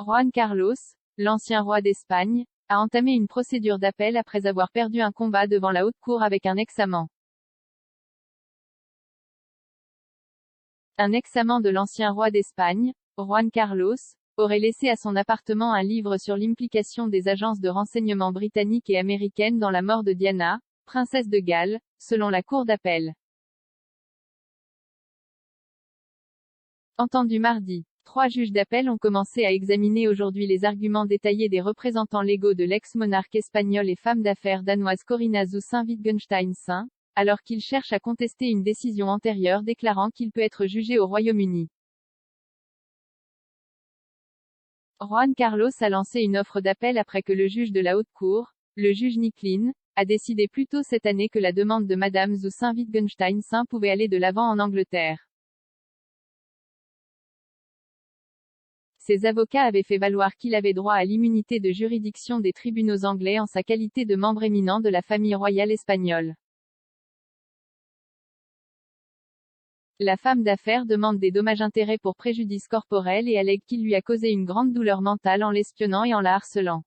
Juan Carlos, l'ancien roi d'Espagne, a entamé une procédure d'appel après avoir perdu un combat devant la haute cour avec un ex-amant. Un ex-amant de l'ancien roi d'Espagne, Juan Carlos, aurait laissé à son appartement un livre sur l'implication des agences de renseignement britanniques et américaines dans la mort de Diana, princesse de Galles, selon la cour d'appel. Entendu mardi. 3 juges d'appel ont commencé à examiner aujourd'hui les arguments détaillés des représentants légaux de l'ex-monarque espagnol et femme d'affaires danoise Corinna Zoussin-Wittgenstein, alors qu'il cherche à contester une décision antérieure déclarant qu'il peut être jugé au Royaume-Uni. Juan Carlos a lancé une offre d'appel après que le juge de la haute cour, le juge Nick Lynn, a décidé plus tôt cette année que la demande de Madame Zoussin-Wittgenstein pouvait aller de l'avant en Angleterre. Ses avocats avaient fait valoir qu'il avait droit à l'immunité de juridiction des tribunaux anglais en sa qualité de membre éminent de la famille royale espagnole. La femme d'affaires demande des dommages-intérêts pour préjudice corporel et allègue qu'il lui a causé une grande douleur mentale en l'espionnant et en la harcelant.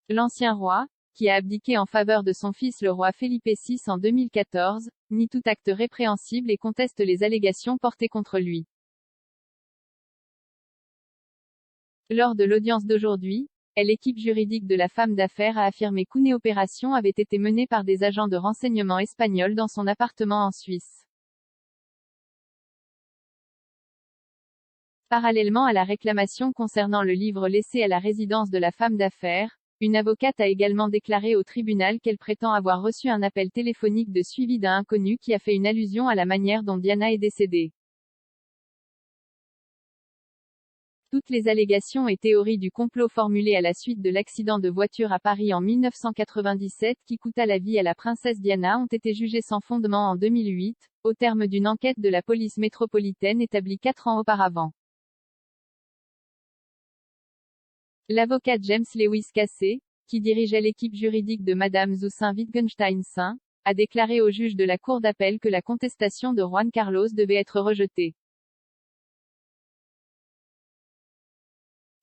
L'ancien roi, qui a abdiqué en faveur de son fils le roi Felipe VI en 2014, nie tout acte répréhensible et conteste les allégations portées contre lui. Lors de l'audience d'aujourd'hui, l'équipe juridique de la femme d'affaires a affirmé qu'une opération avait été menée par des agents de renseignement espagnols dans son appartement en Suisse. Parallèlement à la réclamation concernant le livre laissé à la résidence de la femme d'affaires, une avocate a également déclaré au tribunal qu'elle prétend avoir reçu un appel téléphonique de suivi d'un inconnu qui a fait une allusion à la manière dont Diana est décédée. Toutes les allégations et théories du complot formulées à la suite de l'accident de voiture à Paris en 1997 qui coûta la vie à la princesse Diana ont été jugées sans fondement en 2008, au terme d'une enquête de la police métropolitaine établie 4 ans auparavant. L'avocat James Lewis Cassé, qui dirigeait l'équipe juridique de Madame Zoussin-Wittgenstein, a déclaré au juge de la cour d'appel que la contestation de Juan Carlos devait être rejetée.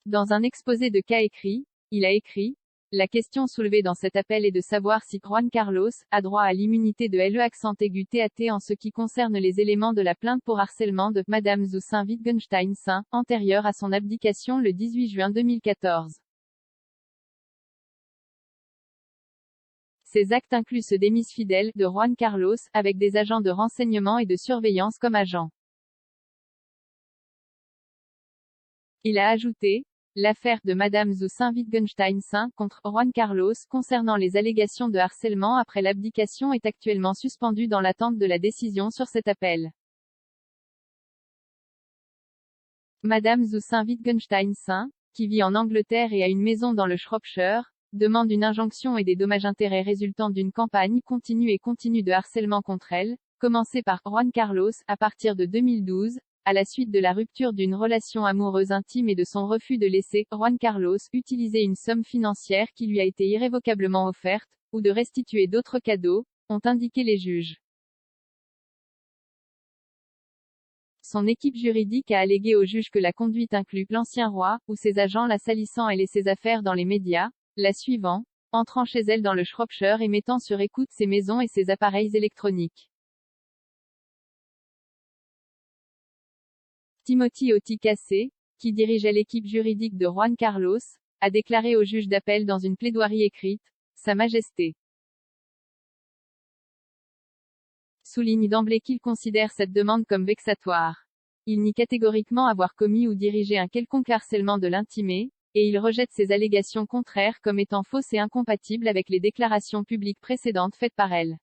Dans un exposé de cas écrit, il a écrit: la question soulevée dans cet appel est de savoir si Juan Carlos a droit à l'immunité de l'EAT en ce qui concerne les éléments de la plainte pour harcèlement de Madame Zoussin-Wittgenstein, antérieure à son abdication le 18 juin 2014. Ces actes incluent ceux des miss fidèles de Juan Carlos, avec des agents de renseignement et de surveillance comme agents. Il a ajouté: l'affaire de Madame Zoussin-Wittgenstein contre Juan Carlos concernant les allégations de harcèlement après l'abdication est actuellement suspendue dans l'attente de la décision sur cet appel. Madame Zoussin-Wittgenstein, qui vit en Angleterre et a une maison dans le Shropshire, demande une injonction et des dommages-intérêts résultant d'une campagne continue de harcèlement contre elle, commencée par Juan Carlos à partir de 2012, à la suite de la rupture d'une relation amoureuse intime et de son refus de laisser Juan Carlos utiliser une somme financière qui lui a été irrévocablement offerte, ou de restituer d'autres cadeaux, ont indiqué les juges. Son équipe juridique a allégué au juge que la conduite inclut l'ancien roi, ou ses agents la salissant et ses affaires dans les médias, la suivant, entrant chez elle dans le Shropshire et mettant sur écoute ses maisons et ses appareils électroniques. Timothy Oti Cassé, qui dirigeait l'équipe juridique de Juan Carlos, a déclaré au juge d'appel dans une plaidoirie écrite: Sa Majesté souligne d'emblée qu'il considère cette demande comme vexatoire. Il nie catégoriquement avoir commis ou dirigé un quelconque harcèlement de l'intimé, et il rejette ces allégations contraires comme étant fausses et incompatibles avec les déclarations publiques précédentes faites par elle.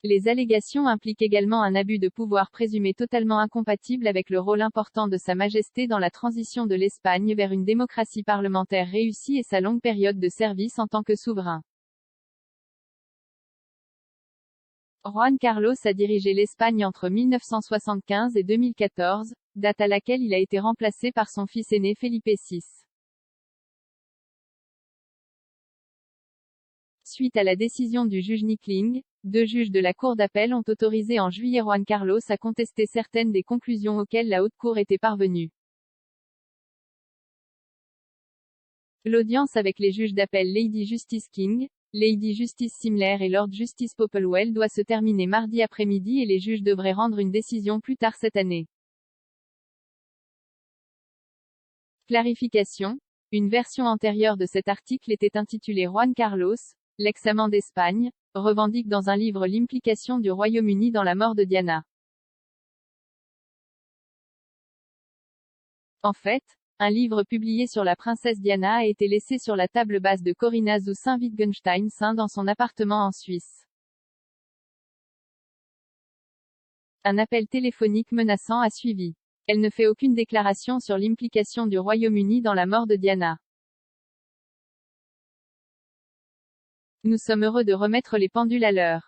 Les allégations impliquent également un abus de pouvoir présumé totalement incompatible avec le rôle important de Sa Majesté dans la transition de l'Espagne vers une démocratie parlementaire réussie et sa longue période de service en tant que souverain. Juan Carlos a dirigé l'Espagne entre 1975 et 2014, date à laquelle il a été remplacé par son fils aîné Felipe VI. Suite à la décision du juge Nickling, 2 juges de la Cour d'appel ont autorisé en juillet Juan Carlos à contester certaines des conclusions auxquelles la Haute Cour était parvenue. L'audience avec les juges d'appel Lady Justice King, Lady Justice Simler et Lord Justice Popplewell doit se terminer mardi après-midi et les juges devraient rendre une décision plus tard cette année. Clarification. Une version antérieure de cet article était intitulée Juan Carlos, l'ex-amant d'Espagne, revendique dans un livre l'implication du Royaume-Uni dans la mort de Diana. En fait, un livre publié sur la princesse Diana a été laissé sur la table basse de Corinna zu Saint-Wittgenstein dans son appartement en Suisse. Un appel téléphonique menaçant a suivi. Elle ne fait aucune déclaration sur l'implication du Royaume-Uni dans la mort de Diana. Nous sommes heureux de remettre les pendules à l'heure.